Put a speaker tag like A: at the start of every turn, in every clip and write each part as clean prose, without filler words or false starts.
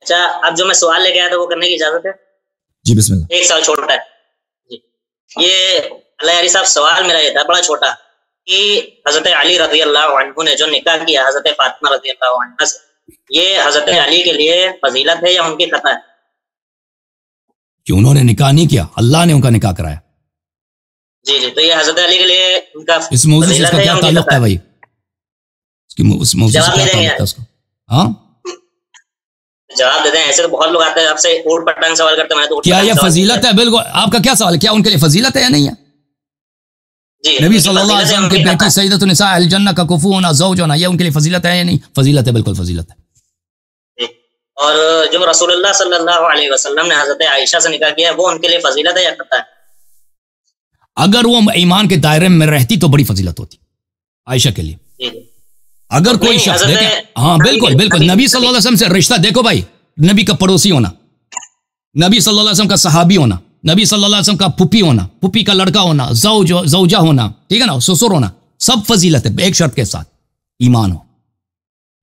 A: اچھا اب جو میں سوال لے کے آیا تھا وہ کرنے کی اجازت ہے؟
B: جی بسم اللہ.
A: 1 سال چھوٹا ہے جی. یہ اللہ یاری صاحب سوال میرا یہ تھا بڑا چھوٹا کہ حضرت علی رضی اللہ عنہ نے جو نکاح کیا حضرت فاطمہ رضی اللہ عنہ سے، یہ حضرت علی کے لیے فضیلت ہے یا ان کی خطا ہے؟
B: کہ انہوں نے نکاح نہیں کیا، اللہ نے ان کا نکاح کرایا.
A: جی جی تو یہ حضرت علی کے لیے ان کا
B: اس موضوع سے اس کا کیا تعلق ہے بھائی؟ اس موضوع سے کیا تعلق ہے اس کا؟ ہاں
A: جواب دے دیں. ایسے تو بہت لوگ آتے ہیں آپ سے اوٹ پٹانگ سوال کرتے ہیں.
B: کیا یہ فضیلت ہے؟ بالکل. آپ کا کیا سوال ہے؟ کیا ان کے لیے فضیلت ہے یا نہیں ہے؟
A: جی
B: نبی صلی اللہ علیہ وسلم کی بیٹی سیدۃ النساء الجنہ کا کفو ہونا، زوج ہونا، یہ ان کے لیے فضیلت ہے یا نہیں؟ فضیلت ہے، بالکل فضیلت ہے.
A: اور جو رسول اللہ صلی اللہ علیہ وسلم نے حضرت عائشہ سے نکاح کیا وہ ان کے لیے فضیلت ہے یا خطا ہے؟
B: اگر وہ ایمان کے دائرے میں رہتی تو بڑی فضیلت ہوتی عائشہ کے لیے. اگر کوئی شخص دیکھیں، ہاں بالکل بالکل، نبی صلی اللہ علیہ وسلم سے رشتہ دیکھو بھائی، نبی کا پڑوسی ہونا، نبی صلی اللہ علیہ وسلم کا صحابی ہونا، نبی صلی اللہ علیہ وسلم کا پھپھی ہونا، پھپھی کا لڑکا ہونا، زوجہ ہونا، ٹھیک ہے نا، سسر ہونا، سب فضیلت ہے ایک شرط کے ساتھ، ایمان ہو.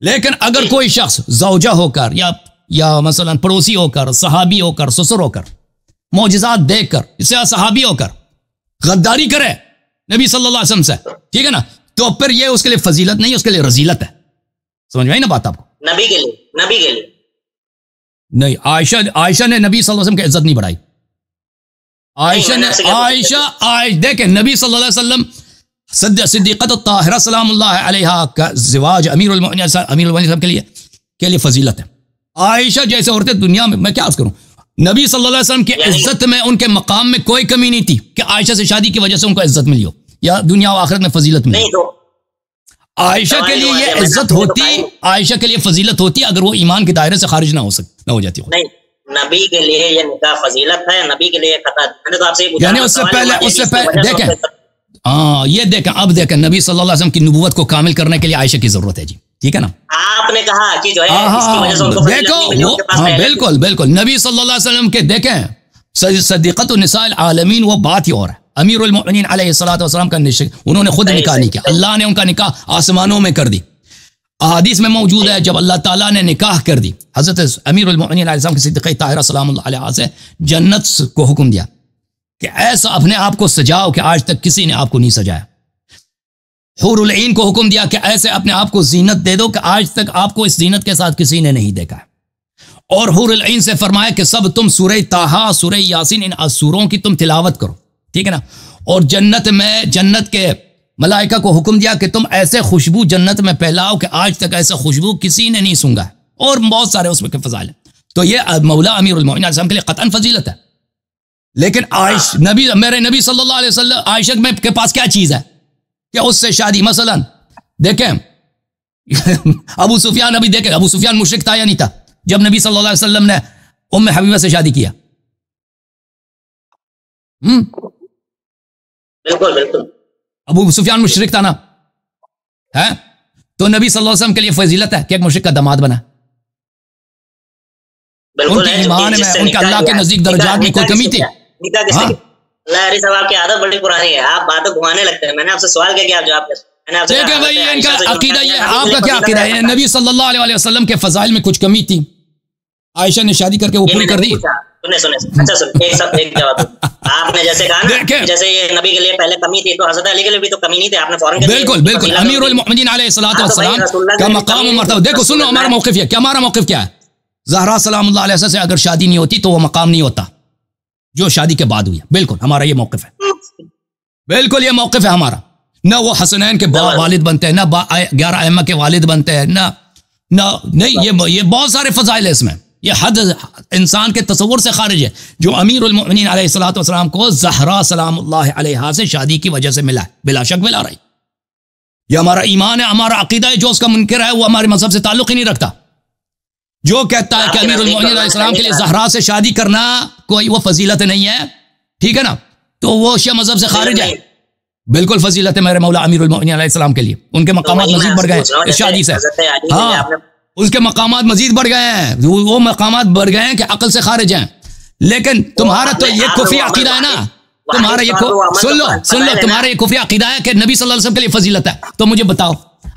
B: لیکن اگر کوئی شخص زوجہ ہو کر یا مثلا پڑوسی ہو کر، صحابی ہو کر، سسر ہو کر، معجزات دیکھ کر، اس سے صحابی ہو کر غداری کرے نبی صلی اللہ علیہ وسلم سے، ٹھیک ہے نا، تو پھر یہ اس کے لیے فضیلت نہیں، اس کے لیے رذیلت ہے. سمجھ میں آئی نا بات آپ کو؟
A: نبی کے لیے
B: نہیں. عائشہ نے نبی صلی اللہ علیہ وسلم کی عزت نہیں بڑھائی. دیکھیں نبی صلی اللہ علیہ وسلم صدیقۃ الطاہرہ سلام اللہ علیہا کا زواج امیر المؤمنین کے لیے فضیلت ہے. عائشہ جیسے عورتیں دنیا میں کیا عرض کروں، نبی صلی اللہ علیہ وسلم کی عزت میں، ان کے مقام میں کوئی کمی نہیں تھی کہ عائشہ سے شادی کی وجہ سے ان کو عزت ملی ہو یا دنیا و آخرت میں فضیلت ملی. عائشہ کے لیے یہ عزت ہوتی، عائشہ کے لیے فضیلت ہوتی اگر وہ ایمان کے دائرے سے خارج نہ ہو جاتی.
A: نہیں، نبی کے لیے یہ نکاح فضیلت ہے، نبی کے لیے خطا ہے. میں نے تو آپ سے
B: یعنی اس سے پہلے دیکھیں، یہ دیکھیں، اب دیکھیں نبی صلی اللہ علیہ وسلم کی نبوت کو کامل کرنے کے لیے عائشہ کی ضرورت ہے. جی ٹھیک ہے نا،
A: آپ نے کہا کہ جو ہے اس کی وجہ سے ان کو
B: دیکھو، ہاں بالکل بالکل، نبی صلی اللہ علیہ وسلم کے دیکھیں صدیقۃ النساء العالمین وہ بات ہی اور ہے. امیر المؤمنین علیہ الصلوۃ والسلام کا انہوں نے خود نکاح نہیں کیا، اللہ نے ان کا نکاح آسمانوں میں کر دی. احادیث میں موجود ہے جب اللہ تعالیٰ نے نکاح کر دی حضرت امیر المؤمنین علیہ السلام کی صدیقہ طاہرہ سلام اللہ علیہ سے، جنت کو حکم دیا کہ ایسا اپنے آپ کو سجاؤ کہ آج تک کسی نے آپ کو نہیں سجایا. حور العین کو حکم دیا کہ ایسے اپنے آپ کو زینت دے دو کہ آج تک آپ کو اس زینت کے ساتھ کسی نے نہیں دیکھا ہے. اور حور العین سے فرمایا کہ سب تم سورہ طٰہٰ، سورہ یاسین، ان سوروں کی تم تلاوت کرو، ٹھیک ہے نا. اور جنت میں جنت کے ملائکہ کو حکم دیا کہ تم ایسے خوشبو جنت میں پھیلاؤ کہ آج تک ایسا خوشبو کسی نے نہیں سونگا ہے. اور بہت سارے اس میں کے فضائل ہیں. تو یہ مولا امیر المؤمنین علیہ السلام کے لیے قطعاً فضیلت ہے. لیکن میرے نبی صلی اللہ علیہ وسلم عائشہ کے پاس کیا چیز ہے کہ اس سے شادی؟ مثلا دیکھیں ابو سفیان، ابھی دیکھیں ابو سفیان مشرک تھا یا نہیں تھا جب نبی صلی اللہ علیہ وسلم نے ام حبیبہ سے شادی کیا؟
A: بالکل بالکل،
B: ابو سفیان مشرک تھا نا، ہے تو نبی صلی اللہ علیہ وسلم کے لیے فضیلت ہے کہ ایک مشرک کا داماد بنا. ان کے ایمان میں، ان کے اللہ کے نزدیک درجات میں کوئی کمی تھی؟
A: اللہ علی صاحب آپ کی عادت بڑی پرانی ہے، آپ باتیں گھمانے لگتے ہیں. میں نے آپ سے سوال کیا کہ آپ جواب دیں.
B: ٹھیک ہے بھائی، ان کا عقیدہ یہ، آپ کا کیا عقیدہ ہے؟ نبی صلی اللہ علیہ وسلم کے فضائل میں کچھ کمی تھی، عائشہ نے شادی کر کے وہ پوری کر دی.
A: اچھا ایک جواب آپ نے جیسے کہا نا، جیسے یہ نبی کے لیے پہلے کمی تھی تو حضرت علی کے لیے بھی تو کمی نہیں تھی، آپ نے فوراً
B: بالکل بالکل امیر المؤمنین علیہ الصلوۃ والسلام کا مقام و مرتبہ. دیکھو سنو ہمارا موقف ہے کیا، ہمارا موقف کیا ہے. زہرا سلام اللہ علیہ سے اگر شادی نہیں ہوتی تو وہ مقام نہیں ہوتا جو شادی کے بعد ہوئی ہے. بالکل ہمارا یہ موقف ہے، بالکل یہ موقف ہے ہمارا. نہ وہ حسنین کے والد بنتے ہیں، نہ 11 ائمہ کے والد بنتے ہیں، نہ نہیں، یہ بہت سارے فضائل ہیں اس میں. یہ حد انسان کے تصور سے خارج ہے جو امیر المؤمنین علیہ الصلوۃ والسلام کو زہرا سلام اللہ علیہا سے شادی کی وجہ سے ملا ہے، بلا شک بلا رہی. یہ ہمارا ایمان ہے، ہمارا عقیدہ ہے. جو اس کا منکر ہے وہ ہمارے مذہب سے تعلق ہی نہیں رکھتا. جو کہتا ہے کہ امیر المؤمنین علیہ السلام کے لیے زہرا سے شادی کرنا کوئی وہ فضیلت نہیں ہے، ٹھیک ہے نا، تو وہ شیعہ مذہب سے خارج ہے. بالکل فضیلت ہے میرے مولا امیر المؤمنین علیہ السلام کے لیے. ان کے مقامات مزید بڑھ گئے اس شادی سے. ہاں اس کے مقامات مزید بڑھ گئے ہیں، وہ مقامات بڑھ گئے ہیں کہ عقل سے خارج ہیں. لیکن تمہارا تو یہ کفری عقیدہ ہے نا، تمہارا یہ سن لو تمہارا یہ کفری عقیدہ ہے کہ نبی صلی اللہ علیہ وسلم کے لیے فضیلت ہے. تو مجھے بتاؤ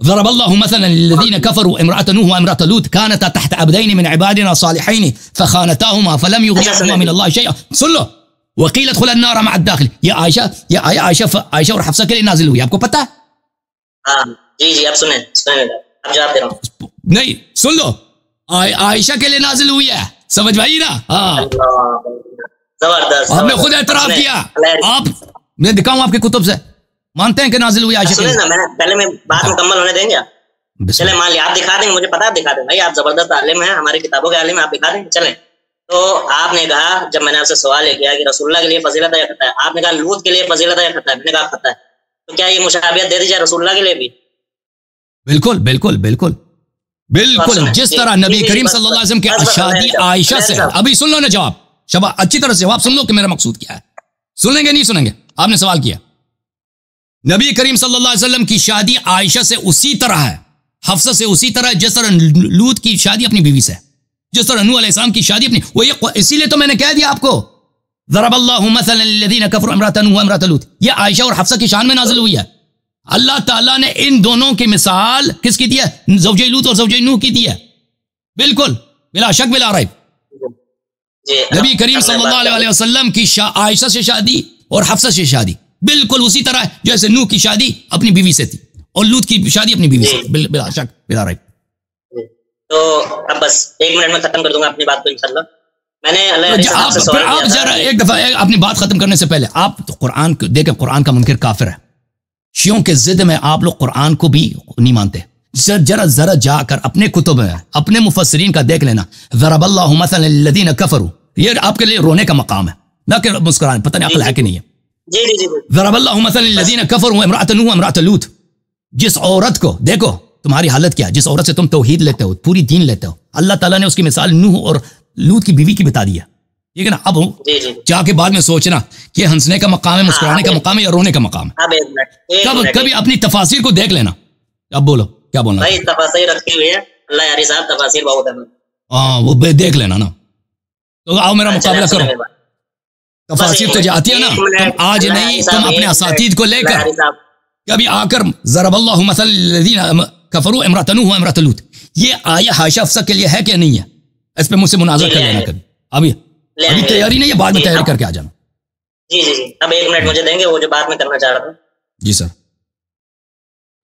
B: ضرب الله مثلا للذين كفروا امرأة نوح وامرأة لوط كانتا تحت عبدين من عبادنا صالحين فخانتاهما فلم يغنيهما من الله شيئا. سن لو، وقيل ادخل النار مع الداخل. یہ عائشہ اور حفصہ کے لیے نازل ہوئی، آپ کو پتہ ہے؟
A: ہاں جی اب سنیں اب جواب دے رہا ہوں.
B: نہیں سن لو، عائشہ کے لیے نازل ہوئی ہے، سمجھ بھائی نا؟ ہاں
A: زبردست،
B: آپ نے خود اعتراف کیا. آپ میں دکھاؤں آپ کے کتب سے، مانتے ہیں کہ نازل ہوئی عائشہ کے لیے؟
A: پہلے میں بات مکمل ہونے دیں گے. چلے مان لیا آپ دکھا دیں گے، مجھے پتا دکھا دیں بھائی، آپ زبردست عالم ہیں، ہماری کتابوں کے عالم ہیں، آپ دکھا دیں. چلیں، تو آپ نے کہا، جب میں نے آپ سے سوال یہ کیا کہ رسول اللہ کے لیے فضیلت ہے یا خطا ہے، آپ نے کہا لوط کے لیے فضیلت ہے یا خطا ہے، میں نے کہا خطا ہے. تو کیا یہ مشابہت دے دی جائے رسول اللہ کے لیے بھی؟
B: بالکل بالکل بالکل بالکل. جس طرح نبی کریم صلی اللہ علیہ وسلم کی شادی عائشہ سے، ابھی سن لو نا جواب، شباب اچھی طرح سے جواب سن لو کہ میرا مقصود کیا ہے. سنیں گے نہیں سنیں گے؟ آپ نے سوال کیا، نبی کریم صلی اللہ علیہ وسلم کی شادی عائشہ سے اسی طرح ہے، حفصہ سے اسی طرح جس طرح لوط کی شادی اپنی بیوی سے، جس طرح نوح علیہ السلام کی شادی اپنی. وہ اسی لیے تو میں نے کہہ دیا آپ کو، ضرب اللہ مثلا للذین کفروا امرأة نوح وامرأة لوط، یہ عائشہ اور حفصہ کی شان میں نازل ہوئی ہے. اللہ تعالیٰ نے ان دونوں کی مثال کس کی دی ہے؟ زوجہ لوط اور زوجہ نوح کی دی ہے. بالکل بلا شک بلا ریب. نبی کریم صلی اللہ علیہ وسلم کی عائشہ سے شادی اور حفصہ سے شادی بالکل اسی طرح جیسے نوح کی شادی اپنی بیوی سے تھی اور لوط کی شادی اپنی بیوی سے تھی، بلا شک بلا ریب.
A: تو اب بس 1 منٹ میں ختم کر دوں گا اپنی بات کو انشاءاللہ. میں نے آپ
B: ذرا ایک دفعہ اپنی بات ختم کرنے سے پہلے آپ تو قرآن کو دیکھیں، قرآن کا منکر کافر ہے. شیعوں کے ضد میں آپ لوگ قرآن کو بھی نہیں مانتے. ذرا جا کر اپنے کتب میں اپنے مفسرین کا دیکھ لینا. ضرب اللہ مثلا للذین کفروا، یہ آپ کے لیے رونے کا مقام ہے نہ کہ مسکرانے. پتہ نہیں عقل ہے کہ نہیں ہے.
A: جی
B: ضرب اللہ مثلا للذین کفروا امرأة نوح وامرأة لوط. جس عورت کو دیکھو تمہاری حالت کیا ہے، جس عورت سے تم توحید لیتے ہو، پوری دین لیتے ہو، اللہ تعالیٰ نے اس کی مثال نوح اور لوط کی بیوی کی بتا دی ہے. ٹھیک ہے نا؟ اب جا کے بعد میں سوچنا کہ ہنسنے کا مقام ہے، مسکرانے کا مقام ہے یا رونے کا مقام ہے. کبھی اپنی تفاسیر کو دیکھ لینا. اب بولو کیا بولنا
A: بھائی؟ تفاسیر رکھی ہوئی ہے اللہ یاری صاحب، تفاسیر بہت ہے.
B: ہاں وہ دیکھ لینا نا. تو آؤ میرا مقابلہ کرو. تفاسیر تو جاتی ہے نا، تم آج نہیں، تم اپنے اساتید کو لے کر کبھی آ کر ضرب اللہ مثلا للذین کفروا امرأة نوح وامرأة لوط، یہ آیا عائشہ حفصہ کے لیے ہے کہ نہیں ہے؟ اس پہ مجھ سے مناظرہ کر لینا کبھی. ابھی تیاری نہیں ہے، بعد میں تیاری کر کے آ جانا.
A: جی اب 1 منٹ مجھے دیں گے، وہ جو بات میں کرنا چاہ رہا تھا.
B: جی سر.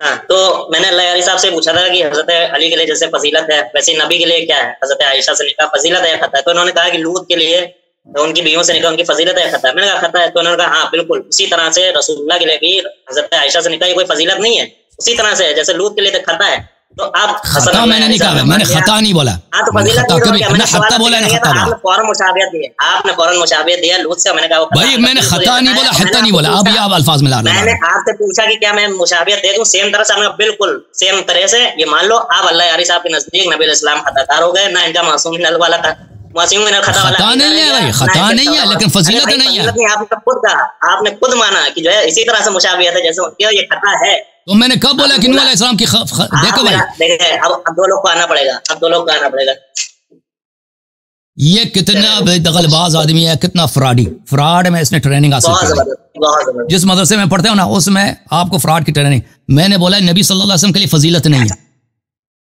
A: ہاں تو میں نے اللہ یاری صاحب سے پوچھا تھا کہ حضرت علی کے لیے جیسے فضیلت ہے ویسے نبی کے لیے کیا ہے؟ حضرت عائشہ سے نکاح فضیلت ہے یا خطا ہے؟ تو انہوں نے کہا کہ لوط کے لیے ان کی بیویوں سے نکاح ان کی فضیلت ہے خطا ہے. میں نے کہا خطا ہے. تو انہوں نے کہا ہاں بالکل اسی طرح سے رسول اللہ کے لیے بھی حضرت عائشہ سے نکاح کوئی فضیلت نہیں ہے، اسی طرح سے جیسے لوط کے لیے خطا ہے. تو آپ
B: خطا میں نے نہیں کہا، میں نے خطا نہیں بولا.
A: ہاں تو فضیلت
B: میں نے خطا بولا ہے، خطا
A: آپ نے فوراً مشابہت دی، آپ نے فوراً مشابہت دیا لوط سے. میں نے کہا
B: بھائی میں نے خطا نہیں بولا، خطا نہیں بولا. اب یہ آپ الفاظ میں لا رہے ہیں.
A: میں نے آپ سے پوچھا کہ کیا میں مشابہت دے دوں سیم طرح سے؟ آپ نے بالکل سیم طرح سے. یہ مان لو آپ اللہ یاری صاحب کے نزدیک نبی علیہ السلام خطا کار ہو گئے، نہ ان کا معصوم نل والا تھا. خطا نہیں ہے بھائی، خطا نہیں ہے لیکن فضیلت نہیں ہے. آپ نے خود کہا، آپ نے خود مانا کہ جو ہے اسی طرح سے مشابہت ہے جیسے یہ خطا ہے.
B: تو میں نے کب بولا کہ نوح علیہ السلام کی دیکھو بھائی،
A: دیکھیں اب 2 لوگ کو آنا پڑے گا، اب 2 لوگ کو آنا پڑے گا.
B: یہ کتنا دخل باز آدمی ہے، کتنا فراڈ میں اس نے ٹریننگ حاصل کی. جس مدرسے میں پڑھتے ہو نا اس میں آپ کو فراڈ کی ٹریننگ. میں نے بولا نبی صلی اللہ علیہ وسلم کے لیے فضیلت نہیں ہے.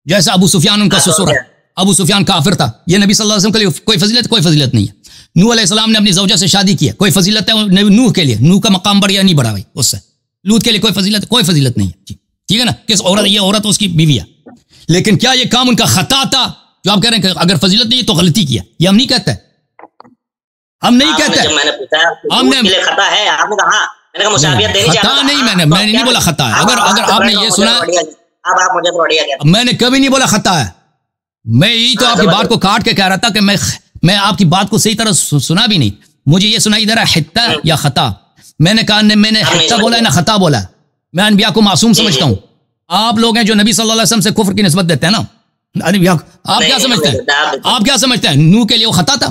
B: جیسے ابو سفیان ان کا سسر ہے، ابو سفیان کافر تھا، یہ نبی صلی اللہ علیہ وسلم کے لیے کوئی فضیلت نہیں ہے. نوح علیہ السلام نے اپنی زوجہ سے شادی کی ہے، کوئی فضیلت ہے نوح کے لیے؟ نوح کا مقام بڑھ یا نہیں بڑھا بھائی اس سے؟ لوط کے لیے کوئی فضیلت نہیں ہے. ٹھیک ہے نا؟ کس عورت، یہ عورت اس کی بیوی ہے. لیکن کیا یہ کام ان کا خطا تھا جو آپ کہہ رہے ہیں کہ اگر فضیلت نہیں ہے تو غلطی کیا؟ یہ ہم نہیں کہتے، ہم نہیں کہتے.
A: میں نے پوچھا ہم نے خطا ہے، آپ نے کہا میں نے کہا مشابہت دینی چاہیے.
B: خطا نہیں، میں نے نہیں بولا خطا ہے. اگر آپ نے یہ سنا،
A: اب آپ مجھے توڑیا کیا؟
B: میں نے کبھی نہیں بولا خطا ہے. میں یہی تو آپ کی بات کو کاٹ کے کہہ رہا تھا کہ میں آپ کی بات کو صحیح طرح سنا بھی نہیں. مجھے یہ سنائی دے رہا ہے حتہ یا خطا. میں نے کہا میں نے حتہ بولا ہے نہ خطا بولا ہے. میں انبیاء کو معصوم سمجھتا ہوں. آپ لوگ ہیں جو نبی صلی اللہ علیہ وسلم سے کفر کی نسبت دیتے ہیں نا. آپ کیا سمجھتے ہیں؟ آپ کیا سمجھتے ہیں نوح کے لیے وہ خطا تھا؟